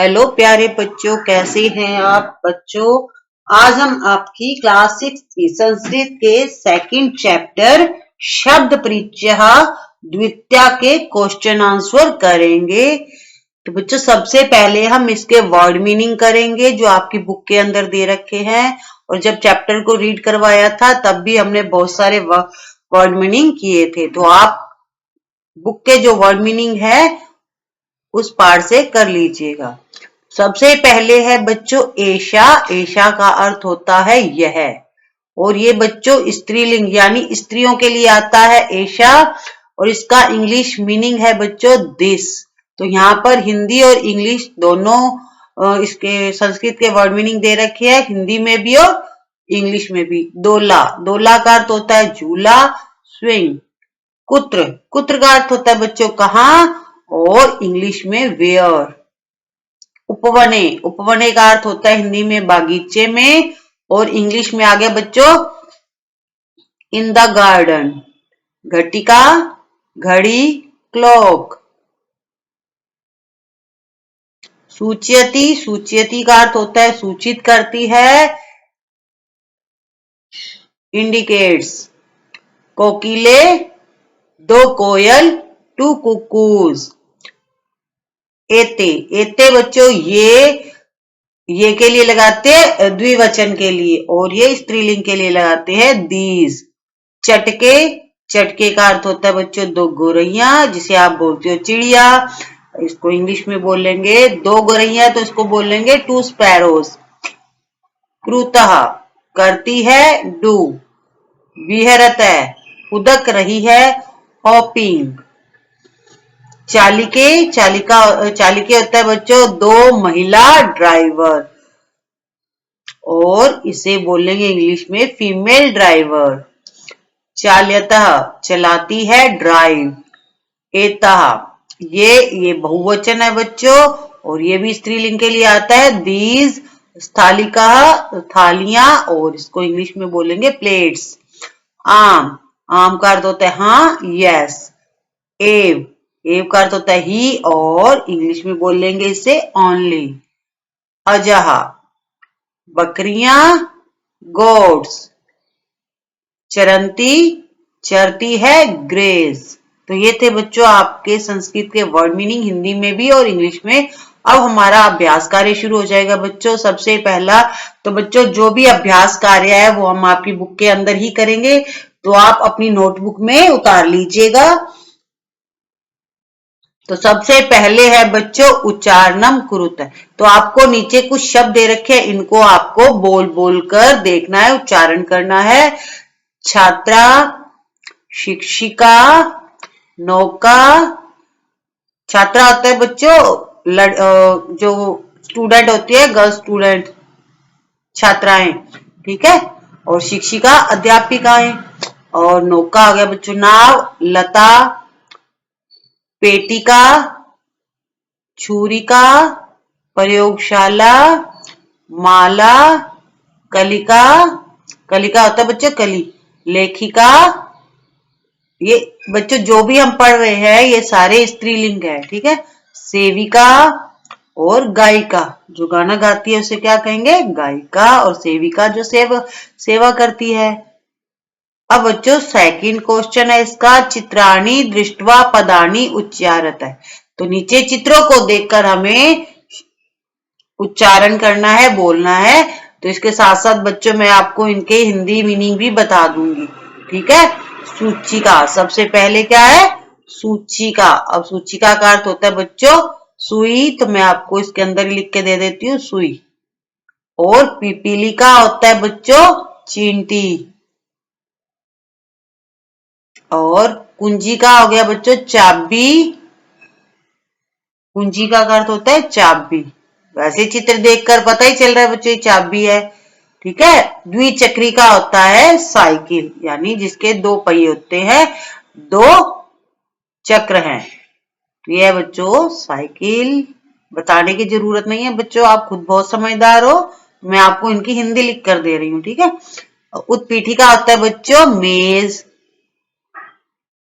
Hello प्यारे बच्चों, कैसे हैं आप बच्चों। आज हम आपकी क्लास 6 की संस्कृत के सेकंड चैप्टर शब्द परिचय द्वितीय के क्वेश्चन आंसर करेंगे। तो बच्चों सबसे पहले हम इसके वर्ड मीनिंग करेंगे जो आपकी बुक के अंदर दे रखे हैं। और जब चैप्टर को रीड करवाया था तब भी हमने बहुत सारे वर्ड मीनिंग किए थे, तो आप बुक के जो वर्ड मीनिंग है उस पार्ट से कर लीजिएगा। सबसे पहले है बच्चों एषा। एषा का अर्थ होता है यह, और ये बच्चों स्त्रीलिंग यानी स्त्रियों के लिए आता है एषा। और इसका इंग्लिश मीनिंग है बच्चों दिस। तो यहाँ पर हिंदी और इंग्लिश दोनों इसके संस्कृत के वर्ड मीनिंग दे रखे हैं, हिंदी में भी और इंग्लिश में भी। दोला, दोला का अर्थ होता है झूला, स्विंग। कुत्र, कुत्र का अर्थ होता है बच्चों कहाँ, और इंग्लिश में वेयर। उपवने, उपवने का अर्थ होता है हिंदी में बागीचे में, और इंग्लिश में आ गया बच्चों इन द गार्डन। घटिका, घड़ी, क्लॉक। सूच्यति, सूच्यति का अर्थ होता है सूचित करती है, इंडिकेट्स। कोकिले, दो कोयल, टू कुकूज। एते, एते बच्चों ये के लिए लगाते हैं द्विवचन के लिए, और ये स्त्रीलिंग के लिए लगाते हैं दीज। चटके, चटके का अर्थ होता है बच्चों दो गोरैया, जिसे आप बोलते हो चिड़िया। इसको इंग्लिश में बोलेंगे दो गोरैया, तो इसको बोलेंगे टू स्पैरोज। क्रूतः, करती है डू। विहरत है, उदक रही है, हॉपिंग। चालिके, चालिके होता है बच्चों दो महिला ड्राइवर, और इसे बोलेंगे इंग्लिश में फीमेल ड्राइवर। चाल्यतः, चलाती है ड्राइव। एतः, ये बहुवचन है बच्चों, और ये भी स्त्रीलिंग के लिए आता है दीज। स्थालिका, थालियां, और इसको इंग्लिश में बोलेंगे प्लेट्स। आम, आम का अर्थ होता है हाँ, यस। एव, एव का अर्थ होता है ही, और इंग्लिश में बोलेंगे इसे ओनली। अजहा, बकरियां, गोट्स। चरंती, चरती है ग्रेज। तो ये थे बच्चों आपके संस्कृत के वर्ड मीनिंग हिंदी में भी और इंग्लिश में। अब हमारा अभ्यास कार्य शुरू हो जाएगा बच्चों। सबसे पहला तो बच्चों जो भी अभ्यास कार्य है वो हम आपकी बुक के अंदर ही करेंगे, तो आप अपनी नोटबुक में उतार लीजिएगा। तो सबसे पहले है बच्चों उच्चारणम कुरुत। तो आपको नीचे कुछ शब्द दे रखे हैं, इनको आपको बोल बोल कर देखना है, उच्चारण करना है। छात्रा, शिक्षिका, नौका। छात्रा होता है बच्चों जो स्टूडेंट होती है, गर्ल स्टूडेंट, छात्राएं, ठीक है। और शिक्षिका अध्यापिकाएं। और नौका हो गया बच्चों नाव, लता, पेटिका, छुरिका, प्रयोगशाला, माला, कलिका। कलिका होता है बच्चों कली। लेखिका, ये बच्चों जो भी हम पढ़ रहे हैं ये सारे स्त्रीलिंग है, ठीक है। सेविका और गायिका, जो गाना गाती है उसे क्या कहेंगे, गायिका। और सेविका जो सेवा करती है। अब बच्चों सेकंड क्वेश्चन है इसका, चित्राणी दृष्टवा पदानी उच्चारत है। तो नीचे चित्रों को देखकर हमें उच्चारण करना है, बोलना है। तो इसके साथ साथ बच्चों मैं आपको इनके हिंदी मीनिंग भी बता दूंगी, ठीक है। सूचिका, सबसे पहले क्या है सूचिका। अब सूचिका का अर्थ होता है बच्चों सुई, तो मैं आपको इसके अंदर लिख के दे देती हूँ सुई। और पिपीलिका होता है बच्चों चींटी। और कुंजिका हो गया बच्चों चाबी। कुंजिका का अर्थ होता है चाबी। वैसे चित्र देखकर पता ही चल रहा है बच्चों ये चाबी है, ठीक है। द्विचक्री का होता है साइकिल, यानी जिसके दो पहिए होते हैं, दो चक्र हैं। तो ये है बच्चों साइकिल। बताने की जरूरत नहीं है बच्चों, आप खुद बहुत समझदार हो। मैं आपको इनकी हिंदी लिख कर दे रही हूँ, ठीक है। उत्पीठिका होता है बच्चों मेज,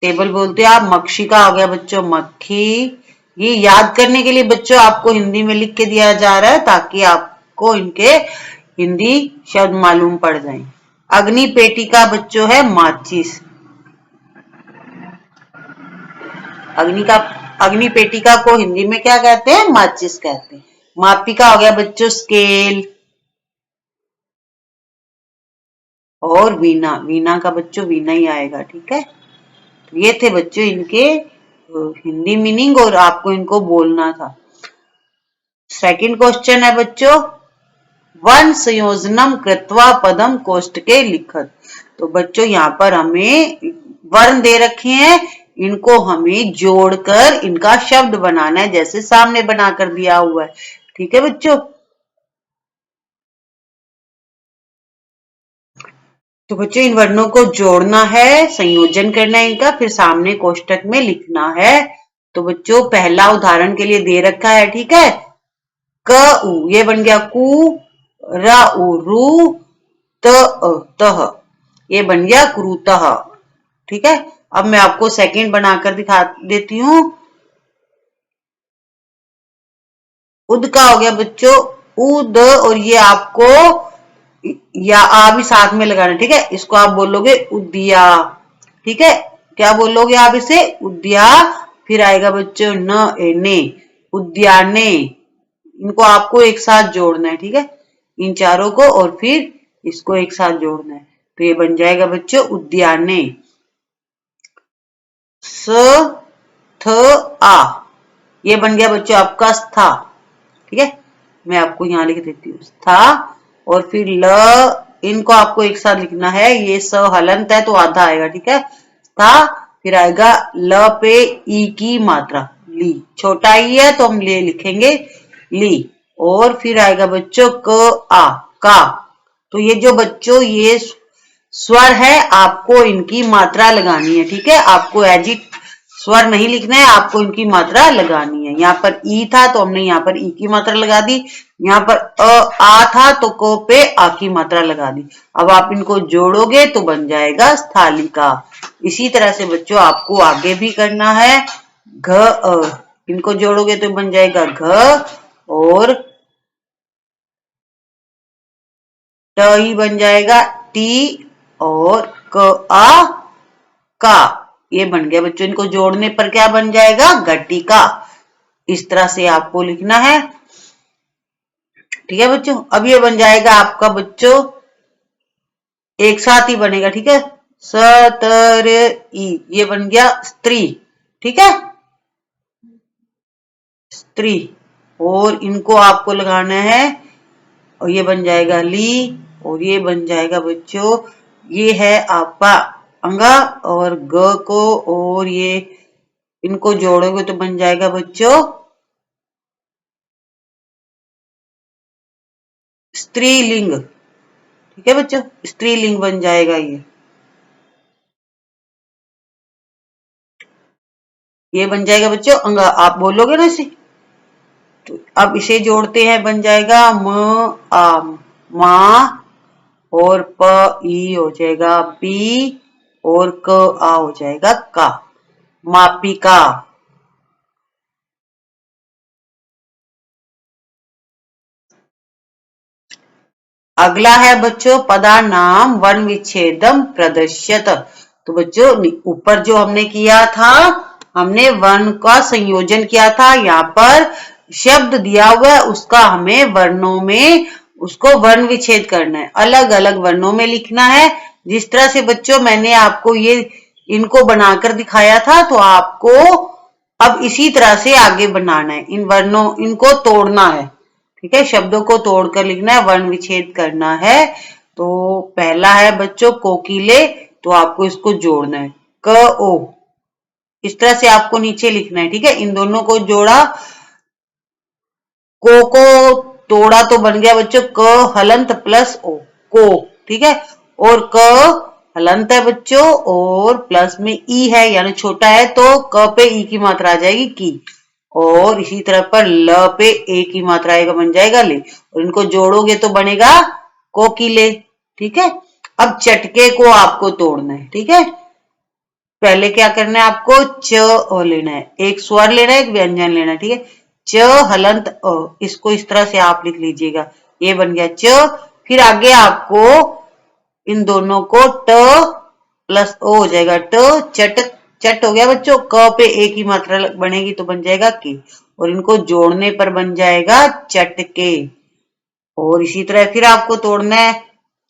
टेबल बोलते हैं आप। मक्षिका हो गया बच्चों मक्खी। ये याद करने के लिए बच्चों आपको हिंदी में लिख के दिया जा रहा है ताकि आपको इनके हिंदी शब्द मालूम पड़ जाएं। अग्नि पेटिका बच्चों है माचिस। अग्नि पेटिका को हिंदी में क्या कहते हैं? माचिस कहते हैं। मापिका हो गया बच्चों स्केल। और वीणा, वीणा का बच्चों वीणा ही आएगा, ठीक है। तो ये थे बच्चों इनके हिंदी मीनिंग और आपको इनको बोलना था। सेकंड क्वेश्चन है बच्चों, वन संयोजनम कृत्वा पदम कोष्टके लिखत। तो बच्चों यहाँ पर हमें वर्ण दे रखे हैं, इनको हमें जोड़कर इनका शब्द बनाना है, जैसे सामने बनाकर दिया हुआ है, ठीक है बच्चों। तो बच्चों इन वर्णों को जोड़ना है, संयोजन करना है इनका, फिर सामने कोष्टक में लिखना है। तो बच्चों पहला उदाहरण के लिए दे रखा है, ठीक है। क उ, ये बन गया कु, र उ रु, त तह, ये बन गया क्रूतः, ठीक है। अब मैं आपको सेकंड बनाकर दिखा देती हूं। उद का हो गया बच्चों उद, और ये आपको या आ भी साथ में लगाना, ठीक है। इसको आप बोलोगे उद्या, ठीक है। क्या बोलोगे आप इसे? उद्या। फिर आएगा बच्चों न एने, उद्याने। इनको आपको एक साथ जोड़ना है, ठीक है, इन चारों को, और फिर इसको एक साथ जोड़ना है। तो ये बन जाएगा बच्चों उद्याने। स थ आ, ये बन गया बच्चों आपका स्था, ठीक है। मैं आपको यहां लिख देती हूँ स्था। और फिर ल, इनको आपको एक साथ लिखना है, ये स हलंत है तो आधा आएगा, ठीक है, स्था। फिर आएगा ल पे ई की मात्रा, ली, छोटा ई है तो हम ले लिखेंगे ली। और फिर आएगा बच्चों क आ, का। तो ये जो बच्चों ये स्वर है, आपको इनकी मात्रा लगानी है, ठीक है। आपको एजिट स्वर नहीं लिखना है, आपको इनकी मात्रा लगानी है। यहाँ पर ई था तो हमने यहाँ पर ई की मात्रा लगा दी, यहाँ पर आ था तो को पे आ की मात्रा लगा दी। अब आप इनको जोड़ोगे तो बन जाएगा स्थालिका। इसी तरह से बच्चों आपको आगे भी करना है। घ इनको जोड़ोगे तो बन जाएगा घ, और ट ही बन जाएगा टी, और क आ का, ये बन गया बच्चों। इनको जोड़ने पर क्या बन जाएगा? घटिका। इस तरह से आपको लिखना है, ठीक है बच्चों। अब ये बन जाएगा आपका बच्चों एक साथ ही बनेगा, ठीक है। सतर ई, ये बन गया स्त्री, ठीक है, स्त्री। और इनको आपको लगाना है, और ये बन जाएगा ली, और ये बन जाएगा बच्चों, ये है आपका अंगा, और ग को और ये इनको जोड़ोगे तो बन जाएगा बच्चों स्त्रीलिंग, ठीक है बच्चों, स्त्रीलिंग बन जाएगा ये बन जाएगा बच्चों अंगा। आप बोलोगे ना इसे, तो अब इसे जोड़ते हैं, बन जाएगा म आ, मा, और प ई हो जाएगा पी, और क आ हो जाएगा का, मापिका। अगला है बच्चों पदा नाम वन विच्छेदम प्रदर्श्यत। तो बच्चों ऊपर जो हमने किया था, हमने वर्ण का संयोजन किया था, यहाँ पर शब्द दिया हुआ है, उसका हमें वर्णों में उसको वर्ण विच्छेद करना है, अलग अलग वर्णों में लिखना है। जिस तरह से बच्चों मैंने आपको ये इनको बनाकर दिखाया था, तो आपको अब इसी तरह से आगे बनाना है। इन वर्णों इनको तोड़ना है, ठीक है, शब्दों को तोड़कर लिखना है, वर्ण विच्छेद करना है। तो पहला है बच्चों कोकिले, तो आपको इसको जोड़ना है, क ओ, इस तरह से आपको नीचे लिखना है, ठीक है। इन दोनों को जोड़ा, को तोड़ा तो बन गया बच्चों क हलंत प्लस ओ, को, ठीक है। और क हलंत है बच्चों, और प्लस में ई है यानी छोटा है, तो क पे ई की मात्रा आ जाएगी की, और इसी तरह पर ल पे ए की मात्रा आएगा, बन जाएगा ले, और इनको जोड़ोगे तो बनेगा कोकिले, ठीक है। अब चटके को आपको तोड़ना है, ठीक है। पहले क्या करना है आपको, च लेना है, एक स्वर लेना है, एक व्यंजन लेना है, ठीक है। च हलंत अ, इसको इस तरह से आप लिख लीजिएगा, ये बन गया च। फिर आगे आपको इन दोनों को ट प्लस ओ हो जाएगा, ट चट, चट हो गया बच्चों। क पे एक ही मात्रा बनेगी तो बन जाएगा के, और इनको जोड़ने पर बन जाएगा चटके। और इसी तरह फिर आपको तोड़ना है,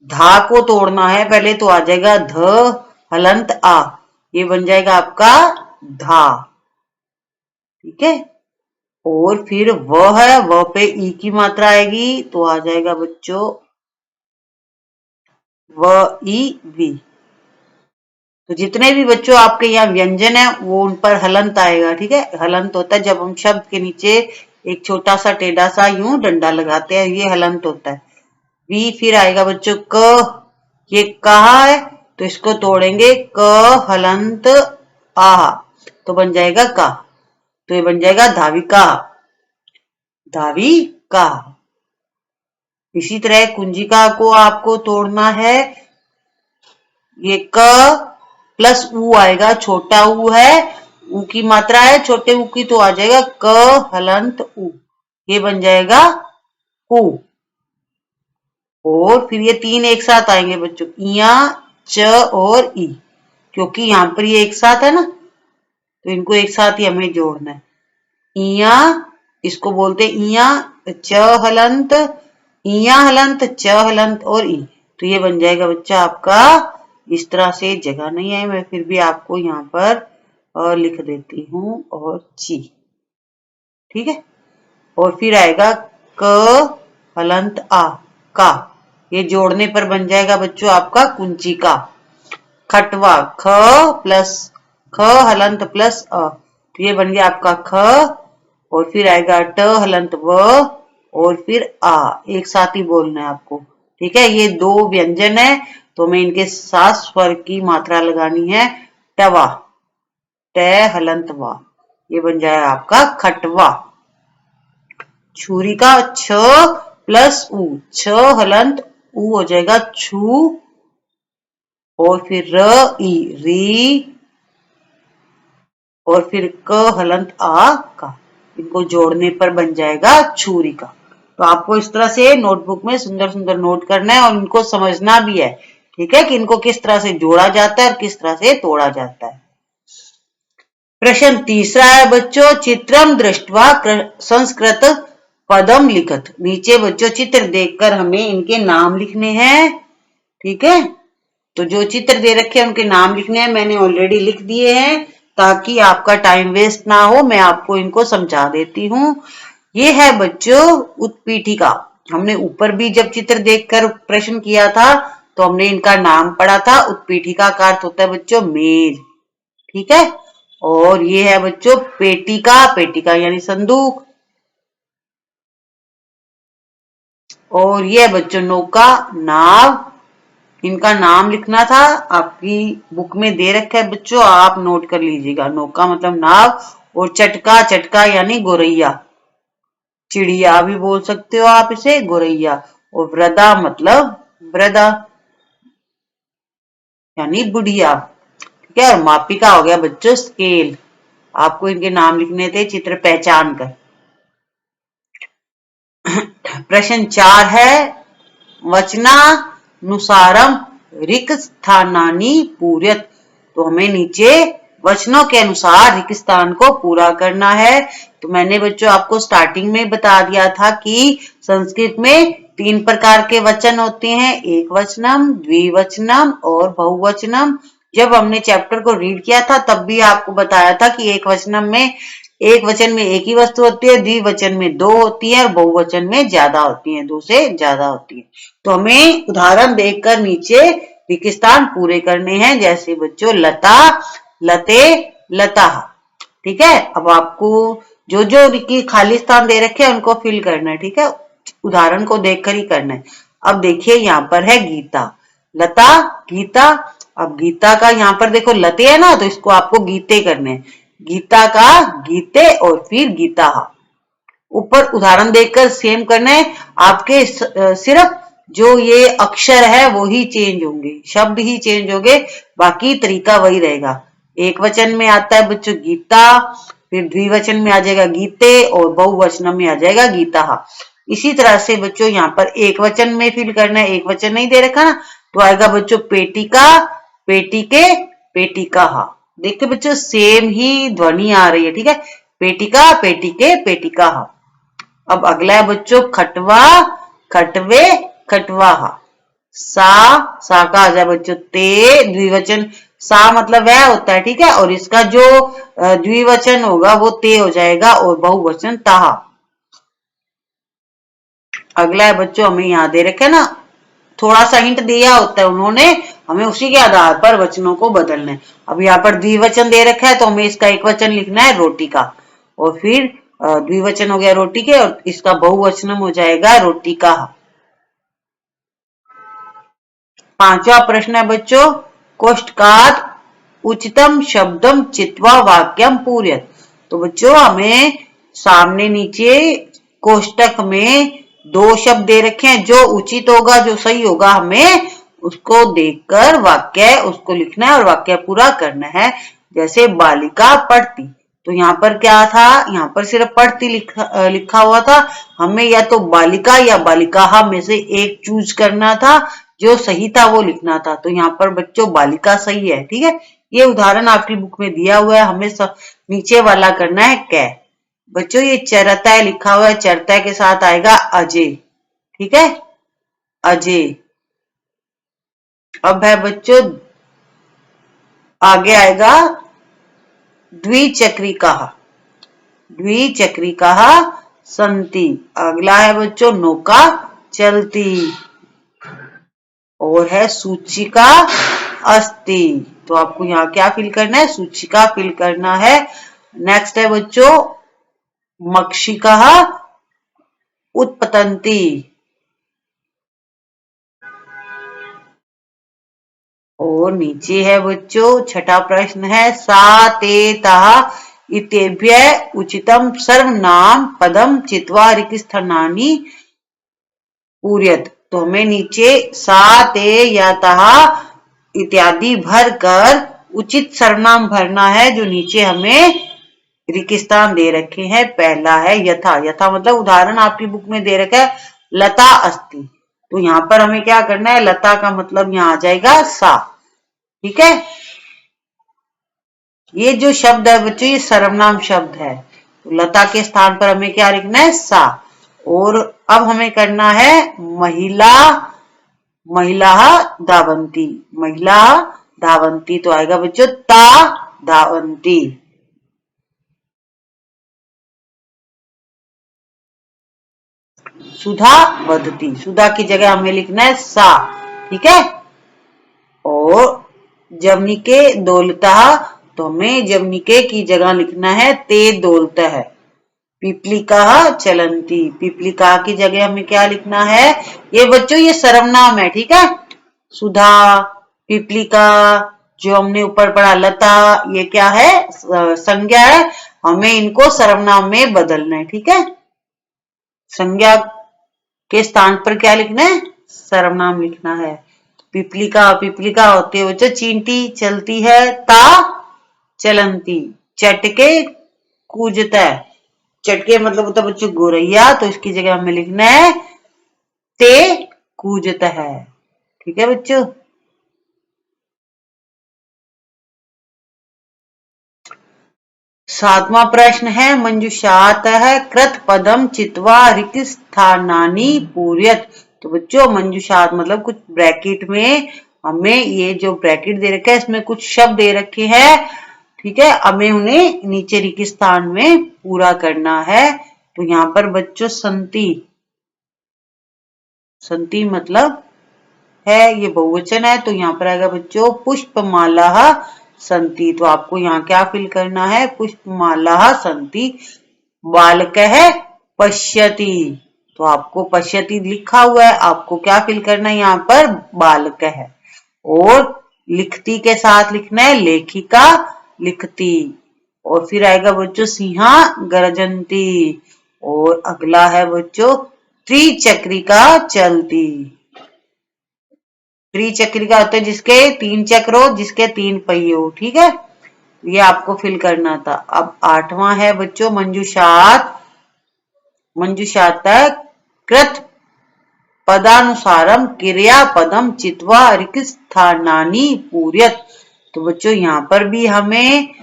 धा को तोड़ना है पहले, तो आ जाएगा ध हलंत आ, ये बन जाएगा आपका धा, ठीक है। और फिर व है, व पे ई की मात्रा आएगी तो आ जाएगा बच्चों व ई वी। तो जितने भी बच्चों आपके यहाँ व्यंजन है वो उन पर हलंत आएगा, ठीक है। हलंत होता है जब हम शब्द के नीचे एक छोटा सा टेढ़ा सा यूं डंडा लगाते हैं, ये हलंत होता है। वी फिर आएगा बच्चों क, ये कहा है तो इसको तोड़ेंगे, क हलंत आ तो बन जाएगा का, तो ये बन जाएगा धाविका, धाविका। इसी तरह कुंजिका को आपको तोड़ना है, ये क प्लस ऊ आएगा, छोटा ऊ है, ऊ की मात्रा है छोटे ऊ की, तो आ जाएगा क हलंत ऊ, ये बन जाएगा ऊ। और फिर ये तीन एक साथ आएंगे बच्चों, इया च और ई, क्योंकि यहां पर ये एक साथ है ना, तो इनको एक साथ ही हमें जोड़ना है। इया, इसको बोलते इया, च हलंत, इया हलंत, च हलंत और ई, तो ये बन जाएगा बच्चा आपका, इस तरह से। जगह नहीं है, मैं फिर भी आपको यहाँ पर लिख देती हूँ, और ची, ठीक है। और फिर आएगा क हलंत आ का, ये जोड़ने पर बन जाएगा बच्चों आपका कुंचिका। खटवा, ख प्लस ख हलंत प्लस अ, तो ये बन गया आपका ख। और फिर आएगा ट हलंत व, और फिर आ, एक साथ ही बोलना है आपको, ठीक है। ये दो व्यंजन है तो हमें इनके साथ स्वर की मात्रा लगानी है, टवा, ट हलंत वा, ये बन जाएगा आपका खटवा। छुरी का छ प्लस ऊ, छ हलंत ऊ हो जाएगा छू, और फिर र ई री, और फिर क हलंत आ का, इनको जोड़ने पर बन जाएगा छुरी का। तो आपको इस तरह से नोटबुक में सुंदर सुंदर नोट करना है और इनको समझना भी है, ठीक है, कि इनको किस तरह से जोड़ा जाता है और किस तरह से तोड़ा जाता है। प्रश्न तीसरा है बच्चों, चित्रम दृष्टवा संस्कृत पदम लिखत। नीचे बच्चों चित्र देखकर हमें इनके नाम लिखने हैं, ठीक है। तो जो चित्र दे रखे हैं उनके नाम लिखने हैं, मैंने ऑलरेडी लिख दिए हैं ताकि आपका टाइम वेस्ट ना हो, मैं आपको इनको समझा देती हूँ। ये है बच्चों उत्पीठिका। हमने ऊपर भी जब चित्र देखकर प्रश्न किया था तो हमने इनका नाम पढ़ा था। उत्पीठिका का अर्थ होता है बच्चों मेज, ठीक है। और ये है बच्चों पेटिका, पेटिका यानी संदूक। और ये है बच्चों नौका, नाव, इनका नाम लिखना था, आपकी बुक में दे रखा है बच्चों, आप नोट कर लीजिएगा। नौका मतलब नाव, और चटका, चटका यानी गोरैया, चिड़िया भी बोल सकते हो आप इसे, गोरैया। और वृदा मतलब वृदा यानी बुढ़िया, ठीक है। और मापिका हो गया बच्चों स्केल। आपको इनके नाम लिखने थे चित्र पहचान कर। प्रश्न 4 है, वचनानुसारम रिक्त स्थानानि पूर्यत। तो हमें नीचे वचनों के अनुसार रिक्त स्थान को पूरा करना है। तो मैंने बच्चों आपको स्टार्टिंग में बता दिया था कि संस्कृत में 3 प्रकार के वचन होते हैं, एक वचनम, द्विवचनम और बहुवचनम। जब हमने चैप्टर को रीड किया था तब भी आपको बताया था कि एक वचन में एक ही वस्तु होती है, द्विवचन में 2 होती है, और बहुवचन में ज्यादा होती है, 2 से ज्यादा होती है। तो हमें उदाहरण देखकर नीचे रिक्त स्थान पूरे करने हैं, जैसे बच्चों लता, लते, लता, ठीक है। अब आपको जो जो खाली स्थान दे रखे हैं उनको फिल करना है, ठीक है, उदाहरण को देखकर ही करना है। अब देखिए यहाँ पर है गीता, लता, गीता। अब गीता का यहाँ पर देखो लते है ना, तो इसको आपको गीते करने हैं, गीता का गीते, और फिर गीता। ऊपर उदाहरण देखकर सेम करना है आपके, सिर्फ जो ये अक्षर है वो ही चेंज होंगे, शब्द ही चेंज होंगे, बाकी तरीका वही रहेगा। एक वचन में आता है बच्चों गीता, फिर द्विवचन में आ जाएगा गीते और बहुवचन में आ जाएगा गीता। इसी तरह से बच्चों यहाँ पर एक वचन में फिल करना है, एक वचन नहीं दे रखा ना, तो आएगा बच्चों पेटिका, पेटिके, पेटिका। देखिए बच्चों सेम ही ध्वनि आ रही है, ठीक है, पेटिका, पेटिके, पेटिका। अब अगला है बच्चों खटवा, खटवे, खटवाहा। सा का आ जाए बच्चों ते, द्विवचन सा मतलब वह होता है, ठीक है, और इसका जो द्विवचन होगा वो ते हो जाएगा और बहुवचन ताहा। अगला है बच्चों हमें यहाँ दे रखे ना, थोड़ा सा हिंट दिया होता है उन्होंने, हमें उसी के आधार पर वचनों को बदलना है। अब यहाँ पर द्विवचन दे रखा है तो हमें इसका एक वचन लिखना है रोटी का, और फिर द्विवचन हो गया रोटी के और इसका बहुवचन हो जाएगा रोटी का। पांचवा प्रश्न है बच्चों, कोष्टकात उचितम शब्दम चित्वा वाक्यम पूर्यत। तो बच्चों हमें सामने नीचे कोष्टक में दो शब्द दे रखे हैं, जो उचित होगा, जो सही होगा, हमें उसको देखकर वाक्य उसको लिखना है और वाक्य पूरा करना है। जैसे बालिका पढ़ती, तो यहाँ पर क्या था, यहाँ पर सिर्फ पढ़ती लिखा हुआ था, हमें या तो बालिका या बालिका में से एक चूज करना था, जो सही था वो लिखना था। तो यहाँ पर बच्चों बालिका सही है, ठीक है। ये उदाहरण आपकी बुक में दिया हुआ है, हमें नीचे वाला करना है कै। बच्चों ये चरता लिखा हुआ है, चरता के साथ आएगा अजय, ठीक है, अजय। अब है बच्चों आगे आएगा द्विचक्रिका, द्विचक्रिका संति। अगला है बच्चों नौका चलती, और है सूचिका अस्ति। तो आपको यहाँ क्या फिल करना है, सूचिका फिल करना है। नेक्स्ट है बच्चों मक्षिका उत्पतंती, और नीचे है बच्चों छठा प्रश्न है सा ते ता इतेभ्य उचितम सर्वनाम पदम चित्वा रिक्तस्थानानि पूर्यत। तो हमें नीचे सा ते या ता इत्यादि भर कर उचित सर्वनाम भरना है, जो नीचे हमें रिक्तस्थान दे रखे हैं। पहला है यथा, यथा मतलब उदाहरण आपकी बुक में दे रखा है लता अस्ति, तो यहाँ पर हमें क्या करना है, लता का मतलब यहाँ आ जाएगा सा, ठीक है। ये जो शब्द है बच्चों ये सर्वनाम शब्द है, तो लता के स्थान पर हमें क्या लिखना है, सा। और अब हमें करना है महिला, महिला धावंती, महिला धावंती। तो आएगा बच्चों ता धावंती। सुधा वदती, सुधा की जगह हमें लिखना है सा, ठीक है। और जवनिके दौलता, तो हमें जवनिके की जगह लिखना है ते दौलता है। पिपलिका चलंती, पिपलिका की जगह हमें क्या लिखना है, ये बच्चों ये सर्वनाम है, ठीक है। सुधा, पिपलिका, जो हमने ऊपर पढ़ा लता, ये क्या है, संज्ञा है, हमें इनको सर्वनाम में बदलना है, ठीक है। संज्ञा के स्थान पर क्या लिखना है, सर्वनाम लिखना है। पिपलिका, पिपलिका होती है बच्चों चींटी चलती है, ता चलंती, चटके कूजता, चटके मतलब होता है बच्चों गोरैया, तो इसकी जगह हमें लिखना है ते कूजता है, ठीक है बच्चों। सातवां प्रश्न है मंजुषात है कृत पदम चित्वा रिक्तस्थानानि पूर्यत। तो बच्चों मंजुषात मतलब कुछ ब्रैकेट में हमें ये जो ब्रैकेट दे रखा है इसमें कुछ शब्द दे रखे हैं, ठीक है, हमें उन्हें नीचे रिक्त स्थान में पूरा करना है। तो यहाँ पर बच्चों संति, संति मतलब है ये बहुवचन है, तो यहाँ पर आएगा बच्चों पुष्पमाला संति। तो आपको यहाँ क्या फिल करना है, पुष्पमाला संति। बालक है पश्यति, तो आपको पश्यति लिखा हुआ है, आपको क्या फिल करना है, यहाँ पर बालक है। और लिखती के साथ लिखना है लेखिका लिखती। और फिर आएगा बच्चों सिंहा गर्जंती। और अगला है बच्चों त्रिचक्रिका चलती। त्रिचक्रिका होता है जिसके तीन चक्र हो, जिसके तीन पहिए हो, ठीक है। ये आपको फिल करना था। अब 8वां है बच्चों मंजूषात कृत पदानुसारम क्रियापदम चित्वा रिक्तस्थानानि पूर्यत। तो बच्चों यहाँ पर भी हमें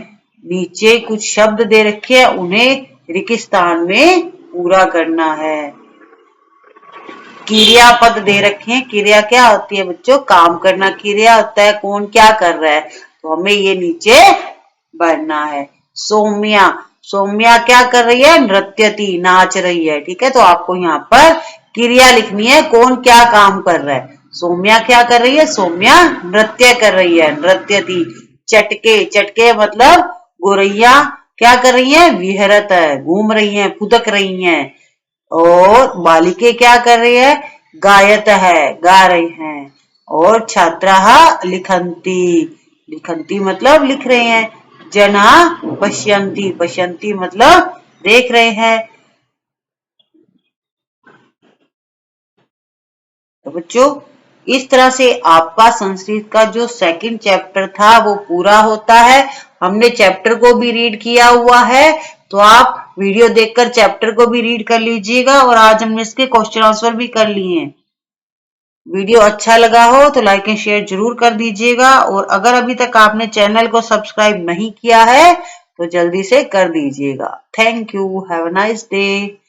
नीचे कुछ शब्द दे रखे हैं, उन्हें रिक्त स्थान में पूरा करना है। क्रियापद दे रखे हैं। क्रिया क्या होती है बच्चों? काम करना क्रिया होता है। कौन क्या कर रहा है, तो हमें ये नीचे भरना है। सौम्या, सौम्या क्या कर रही है? नृत्यति, नाच रही है। ठीक है, तो आपको यहाँ पर क्रिया लिखनी है, कौन क्या काम कर रहा है। सौम्या क्या कर रही है? सौम्या नृत्य कर रही है, नृत्यति। चटके, चटके मतलब गोरैया क्या कर रही है? विहरत है, घूम रही है, फुदक रही है। और बालिके क्या कर रही है? गायत है, गा रही हैं। और छात्राः लिखन्ति, लिखन्ति मतलब लिख रहे हैं। जना पश्यन्ति, पश्यन्ति मतलब देख रहे हैं। तो बच्चों इस तरह से आपका संस्कृत का जो सेकंड चैप्टर था वो पूरा होता है। हमने चैप्टर को भी रीड किया हुआ है, तो आप वीडियो देखकर चैप्टर को भी रीड कर लीजिएगा। और आज हमने इसके क्वेश्चन आंसर भी कर लिए हैं। वीडियो अच्छा लगा हो तो लाइक एंड शेयर जरूर कर दीजिएगा। और अगर अभी तक आपने चैनल को सब्सक्राइब नहीं किया है तो जल्दी से कर दीजिएगा। Thank you, have a nice day.